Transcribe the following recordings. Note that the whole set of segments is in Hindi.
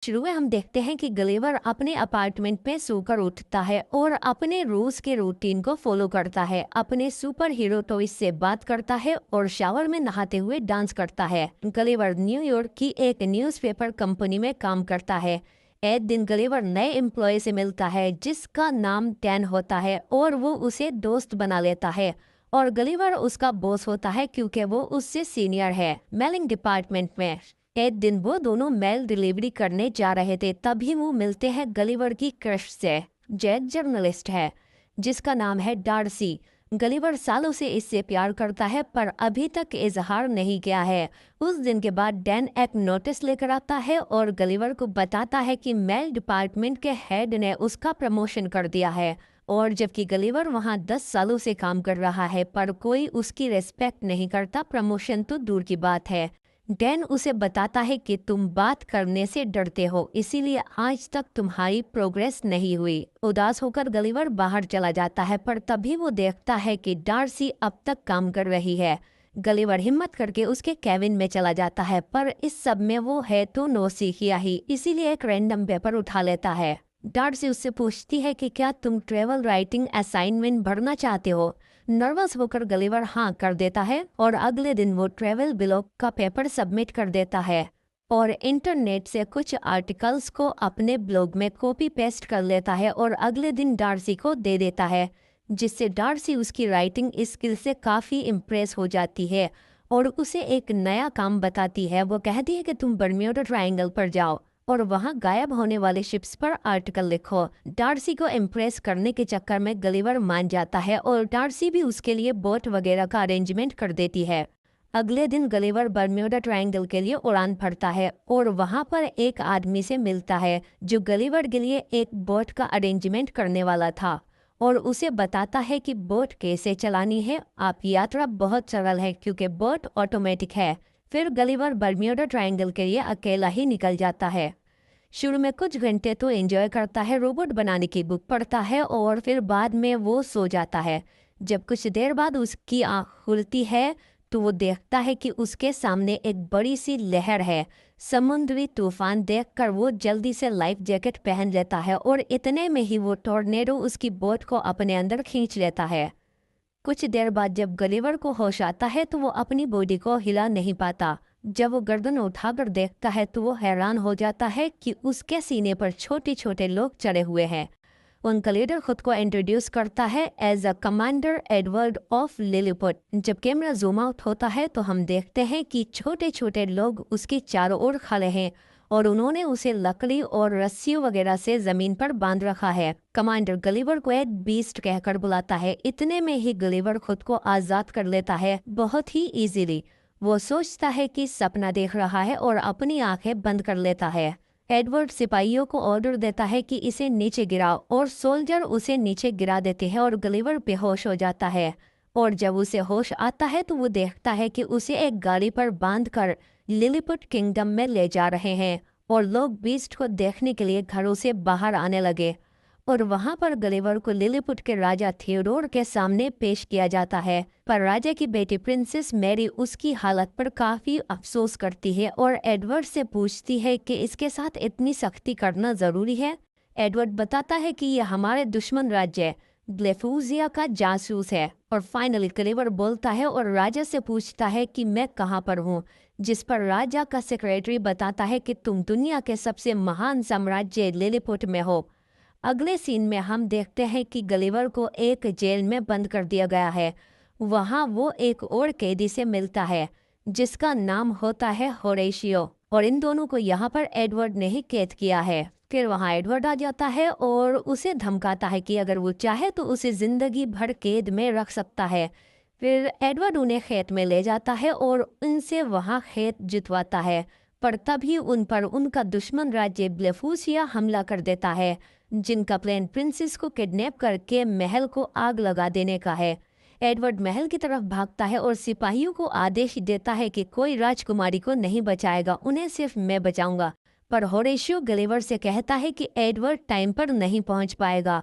शुरू में हम देखते हैं कि गलीवर अपने अपार्टमेंट में सोकर उठता है और अपने रोज के रूटीन को फॉलो करता है। अपने सुपर हीरो टॉयज से बात करता है और शावर में नहाते हुए डांस करता है। गलीवर न्यूयॉर्क की एक न्यूज़पेपर कंपनी में काम करता है। एक दिन गलीवर नए एम्प्लॉय से मिलता है जिसका नाम डैन होता है और वो उसे दोस्त बना लेता है। और गलीवर उसका बॉस होता है क्योंकि वो उससे सीनियर है मेलिंग डिपार्टमेंट में। एक दिन वो दोनों मेल डिलीवरी करने जा रहे थे, तभी वो मिलते हैं गलीवर की क्रश से। जैक जर्नलिस्ट है जिसका नाम है डार्सी। गलीवर सालों से इससे प्यार करता है पर अभी तक इजहार नहीं किया है। उस दिन के बाद डैन एक नोटिस लेकर आता है और गलीवर को बताता है कि मेल डिपार्टमेंट के हेड ने उसका प्रमोशन कर दिया है। और जबकि गलीवर वहां 10 सालों से काम कर रहा है पर कोई उसकी रेस्पेक्ट नहीं करता, प्रमोशन तो दूर की बात है। डैन उसे बताता है कि तुम बात करने से डरते हो, इसीलिए आज तक तुम्हारी प्रोग्रेस नहीं हुई। उदास होकर गलीवर बाहर चला जाता है पर तभी वो देखता है कि डार्सी अब तक काम कर रही है। गलीवर हिम्मत करके उसके कैबिन में चला जाता है पर इस सब में वो है तो नौसिखिया ही, इसीलिए एक रैंडम पेपर उठा लेता है। डार्सी उससे पूछती है कि क्या तुम ट्रेवल राइटिंग असाइनमेंट भरना चाहते हो। नर्वस होकर गलीवर हाँ कर देता है और अगले दिन वो ट्रेवल ब्लॉग का पेपर सबमिट कर देता है और इंटरनेट से कुछ आर्टिकल्स को अपने ब्लॉग में कॉपी पेस्ट कर लेता है और अगले दिन डार्सी को दे देता है, जिससे डार्सी उसकी राइटिंग स्किल से काफ़ी इम्प्रेस हो जाती है और उसे एक नया काम बताती है। वो कहती है कि तुम बर्म्यूडा ट्रायंगल पर जाओ और वहां गायब होने वाले शिप्स पर आर्टिकल लिखो। डार्सी को इम्प्रेस करने के चक्कर में गलीवर मान जाता है और डार्सी भी उसके लिए बोट वगैरह का अरेंजमेंट कर देती है। अगले दिन गलीवर बर्म्यूडा ट्रायंगल के लिए उड़ान भरता है और वहां पर एक आदमी से मिलता है जो गलीवर के लिए एक बोट का अरेंजमेंट करने वाला था और उसे बताता है कि बोट कैसे चलानी है। आपकी यात्रा बहुत सरल है क्योंकि बोट ऑटोमेटिक है। फिर गलीवर बर्म्यूडा ट्रायंगल के लिए अकेला ही निकल जाता है। शुरू में कुछ घंटे तो एंजॉय करता है, रोबोट बनाने की बुक पढ़ता है और फिर बाद में वो सो जाता है। जब कुछ देर बाद उसकी आँख खुलती है तो वो देखता है कि उसके सामने एक बड़ी सी लहर है। समुद्री तूफान देखकर वो जल्दी से लाइफ जैकेट पहन लेता है और इतने में ही वो टॉर्नेडो उसकी बोट को अपने अंदर खींच लेता है। कुछ देर बाद जब गलीवर को होश आता है तो वो अपनी बॉडी को हिला नहीं पाता। जब वो गर्दन उठाकर देखता है तो वो हैरान हो जाता है कि उसके सीने पर छोटे छोटे लोग चढ़े हुए हैं। उनका लीडर खुद को इंट्रोड्यूस करता है as a commander Edward of Lilliput. जब कैमरा जूम आउट होता है तो हम देखते हैं कि छोटे छोटे लोग उसके चारों ओर खड़े हैं और उन्होंने उसे लकड़ी और रस्सियों वगैरह से जमीन पर बांध रखा है। कमांडर गलीवर को एक बीस्ट कहकर बुलाता है। इतने में ही गलीवर खुद को आजाद कर लेता है, बहुत ही इजीली। वो सोचता है कि सपना देख रहा है और अपनी आंखें बंद कर लेता है। एडवर्ड सिपाहियों को ऑर्डर देता है कि इसे नीचे गिराओ और सोल्जर उसे नीचे गिरा देते हैं और गलीवर बेहोश हो जाता है। और जब उसे होश आता है तो वो देखता है कि उसे एक गाड़ी पर बांधकर लिलीपुट किंगडम में ले जा रहे हैं और लोग बीस्ट को देखने के लिए घरों से बाहर आने लगे। और वहां पर गलीवर को लिलीपुट के राजा थियोडोर के सामने पेश किया जाता है। पर राजा की बेटी प्रिंसेस मैरी उसकी हालत पर काफी अफसोस करती है और एडवर्ड से पूछती है कि इसके साथ इतनी सख्ती करना जरूरी है। एडवर्ड बताता है कि यह हमारे दुश्मन राज्य ग्लेफूजिया का जासूस है। और फाइनली गलीवर बोलता है और राजा से पूछता है कि मैं कहाँ पर हूँ, जिस पर राजा का सेक्रेटरी बताता है कि तुम दुनिया के सबसे महान साम्राज्य लिलीपुट में हो। अगले सीन में हम देखते हैं कि गलीवर को एक जेल में बंद कर दिया गया है। वहां वो एक और कैदी से मिलता है जिसका नाम होता है होरेशियो और इन दोनों को यहाँ पर एडवर्ड ने ही कैद किया है। फिर वहां एडवर्ड आ जाता है और उसे धमकाता है कि अगर वो चाहे तो उसे जिंदगी भर कैद में रख सकता है। फिर एडवर्ड उन्हें खेत में ले जाता है और उनसे वहां खेत जुतवाता है। पर तभी उन पर उनका दुश्मन राज्य ब्लेफूसिया हमला कर देता है, जिनका प्लान प्रिंसेस को किडनैप करके महल को आग लगा देने का है। एडवर्ड महल की तरफ भागता है और सिपाहियों को आदेश देता है कि कोई राजकुमारी को नहीं बचाएगा, उन्हें सिर्फ मैं बचाऊंगा। पर होरेशियो गलीवर से कहता है कि एडवर्ड टाइम पर नहीं पहुंच पाएगा।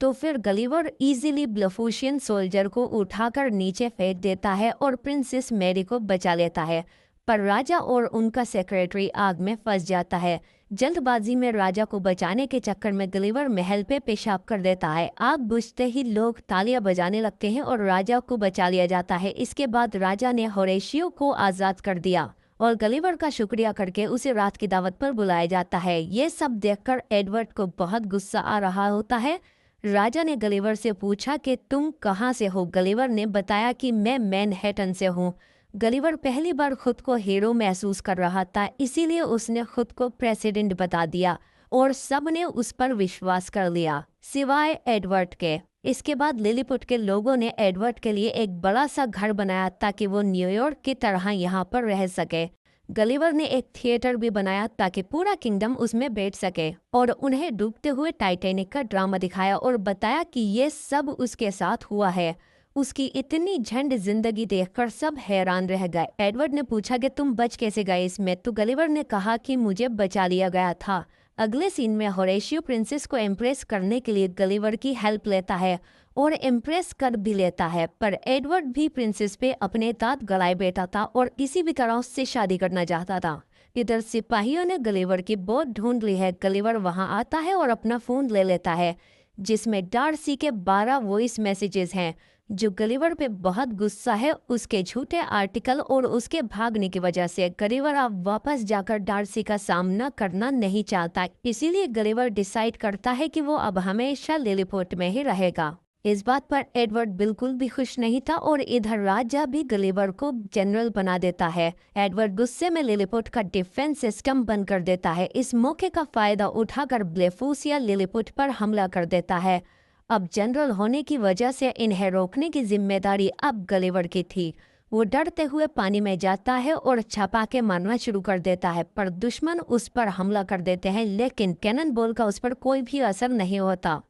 तो फिर गलीवर इजीली ब्लेफूशियन सोल्जर को उठाकर नीचे फेंक देता है और प्रिंसेस मैरी को बचा लेता है। पर राजा और उनका सेक्रेटरी आग में फंस जाता है। जल्दबाजी में राजा को बचाने के चक्कर में गलीवर महल पे पेशाब कर देता है। आग बुझते ही लोग तालियां बजाने लगते हैं और राजा को बचा लिया जाता है। इसके बाद राजा ने होरेशियो को आजाद कर दिया और गलीवर का शुक्रिया करके उसे रात की दावत पर बुलाया जाता है। ये सब देखकर एडवर्ड को बहुत गुस्सा आ रहा होता है। राजा ने गलीवर से पूछा कि तुम कहाँ से हो। गलीवर ने बताया कि मैं मैनहट्टन से हूँ। गलीवर पहली बार खुद को हीरो महसूस कर रहा था, इसीलिए उसने खुद को प्रेसिडेंट बता दिया और सब ने उस पर विश्वास कर लिया, सिवाय एडवर्ड के। इसके बाद लिलीपुट के लोगों ने एडवर्ड के लिए एक बड़ा सा घर बनाया ताकि वो न्यूयॉर्क की तरह यहाँ पर रह सके। गलीवर ने एक थिएटर भी बनाया ताकि पूरा किंगडम उसमें बैठ सके और उन्हें डूबते हुए टाइटैनिक का ड्रामा दिखाया और बताया कि ये सब उसके साथ हुआ है। उसकी इतनी झंड जिंदगी देखकर सब हैरान रह गए। एडवर्ड ने पूछा कि तुम बच कैसे गए इसमें, तो गलीवर ने कहा कि मुझे बचा लिया गया था। अगले सीन में होरेशियो प्रिंसेस को इम्प्रेस करने के लिए गलीवर की हेल्प लेता है और इम्प्रेस कर भी लेता है, पर एडवर्ड भी प्रिंसेस पे अपने दांत गलाए बैठा था और किसी भी तरह उससे शादी करना चाहता था। इधर सिपाहियों ने गलीवर की बोट ढूंढ ली है। गलीवर वहां आता है और अपना फोन ले लेता है जिसमें डार्सी के 12 वॉइस मैसेजेस हैं। जो गलीवर पे बहुत गुस्सा है उसके झूठे आर्टिकल और उसके भागने की वजह से। गलीवर अब वापस जाकर डार्सी का सामना करना नहीं चाहता, इसीलिए गलीवर डिसाइड करता है कि वो अब हमेशा लिलीपुट में ही रहेगा। इस बात पर एडवर्ड बिल्कुल भी खुश नहीं था और इधर राजा भी गलीवर को जनरल बना देता है। एडवर्ड गुस्से में लिलीपुट का डिफेंस सिस्टम बंद कर देता है। इस मौके का फायदा उठाकर ब्लेफूसिया लिलीपुट पर हमला कर देता है। अब जनरल होने की वजह से इन्हें रोकने की जिम्मेदारी अब गलीवर की थी। वो डरते हुए पानी में जाता है और छपाके मारना शुरू कर देता है, पर दुश्मन उस पर हमला कर देते हैं, लेकिन कैनन बॉल का उस पर कोई भी असर नहीं होता।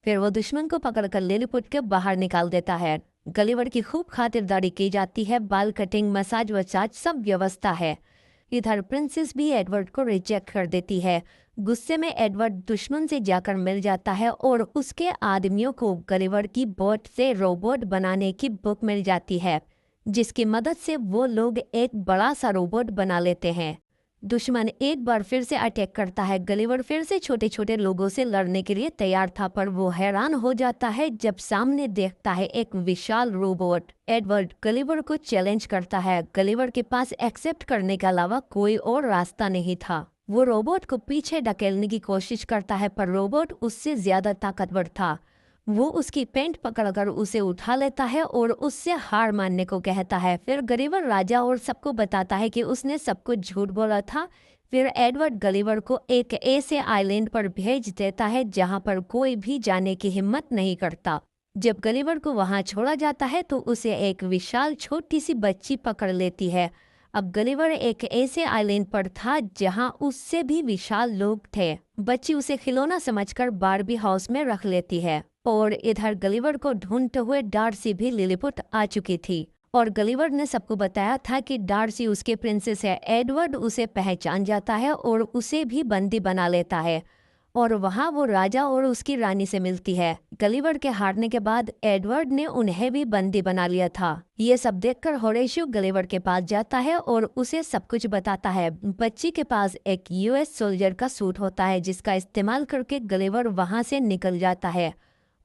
फिर वो दुश्मन को पकड़कर लिलीपुट के बाहर निकाल देता है। गलीवर की खूब खातिरदारी की जाती है, बाल कटिंग, मसाज वसाज सब व्यवस्था है। इधर प्रिंसेस भी एडवर्ड को रिजेक्ट कर देती है। गुस्से में एडवर्ड दुश्मन से जाकर मिल जाता है और उसके आदमियों को गलीवर की बोट से रोबोट बनाने की बुक मिल जाती है, जिसकी मदद से वो लोग एक बड़ा सा रोबोट बना लेते हैं। दुश्मन एक बार फिर से अटैक करता है। गलीवर फिर से छोटे छोटे लोगों से लड़ने के लिए तैयार था, पर वो हैरान हो जाता है जब सामने देखता है एक विशाल रोबोट। एडवर्ड गलीवर को चैलेंज करता है। गलीवर के पास एक्सेप्ट करने के अलावा कोई और रास्ता नहीं था। वो रोबोट को पीछे ढकेलने की कोशिश करता है, पर रोबोट उससे ज्यादा ताकतवर था। वो उसकी पेंट पकड़कर उसे उठा लेता है और उससे हार मानने को कहता है। फिर गलीवर राजा और सबको बताता है कि उसने सब कुछ झूठ बोला था। फिर एडवर्ड गलीवर को एक ऐसे आइलैंड पर भेज देता है जहां पर कोई भी जाने की हिम्मत नहीं करता। जब गलीवर को वहां छोड़ा जाता है तो उसे एक विशाल छोटी सी बच्ची पकड़ लेती है। अब गलीवर एक ऐसे आइलैंड पर था जहां उससे भी विशाल लोग थे। बच्ची उसे खिलौना समझकर बारबी हाउस में रख लेती है और इधर गलीवर को ढूंढते हुए डार्सी भी लिलीपुट आ चुकी थी और गलीवर ने सबको बताया था कि डार्सी उसके प्रिंसेस है। एडवर्ड उसे पहचान जाता है और उसे भी बंदी बना लेता है और वहां वो राजा और उसकी रानी से मिलती है। गलीवर के हारने के बाद एडवर्ड ने उन्हें भी बंदी बना लिया था। ये सब देखकर होरेशियो गलीवर के पास जाता है और उसे सब कुछ बताता है। बच्ची के पास एक यूएस सोल्जर का सूट होता है जिसका इस्तेमाल करके गलीवर वहां से निकल जाता है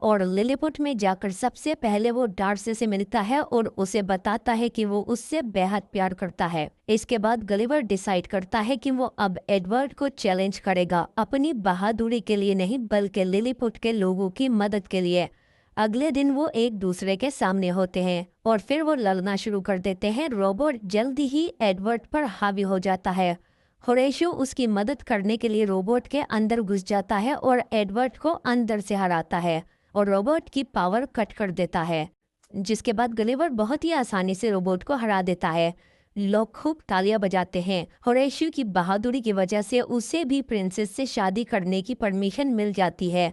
और लिलीपुट में जाकर सबसे पहले वो डार्सी से मिलता है और उसे बताता है कि वो उससे बेहद प्यार करता है। इसके बाद गलीवर डिसाइड करता है कि वो अब एडवर्ड को चैलेंज करेगा, अपनी बहादुरी के लिए नहीं बल्कि लिलीपुट के लोगों की मदद के लिए। अगले दिन वो एक दूसरे के सामने होते हैं और फिर वो लड़ना शुरू कर देते हैं। रोबोट जल्दी ही एडवर्ड पर हावी हो जाता है। होरेशियो उसकी मदद करने के लिए रोबोट के अंदर घुस जाता है और एडवर्ड को अंदर से हराता है और रोबोट की पावर कट कर देता है, जिसके बाद गलीवर बहुत ही आसानी से रोबोट को हरा देता है। लोग खूब तालियां बजाते हैं। होरेशियो की बहादुरी की वजह से उसे भी प्रिंसेस से शादी करने की परमिशन मिल जाती है।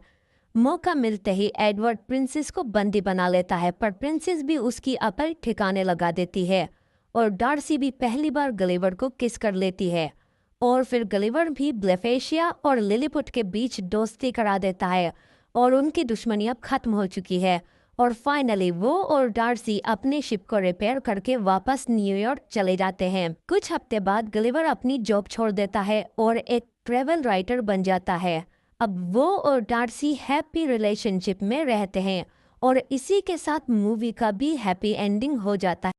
मौका मिलते ही एडवर्ड प्रिंसेस को बंदी बना लेता है, पर प्रिंसेस भी उसकी अकल ठिकाने लगा देती है और डार्सी भी पहली बार गलीवर को किस कर लेती है और फिर गलीवर भी ब्लेफेशिया और लिलीपुट के बीच दोस्ती करा देता है और उनकी दुश्मनी अब खत्म हो चुकी है और फाइनली वो और डार्सी अपने शिप को रिपेयर करके वापस न्यूयॉर्क चले जाते हैं। कुछ हफ्ते बाद गलिवर अपनी जॉब छोड़ देता है और एक ट्रेवल राइटर बन जाता है। अब वो और डार्सी हैप्पी रिलेशनशिप में रहते हैं और इसी के साथ मूवी का भी हैप्पी एंडिंग हो जाता है।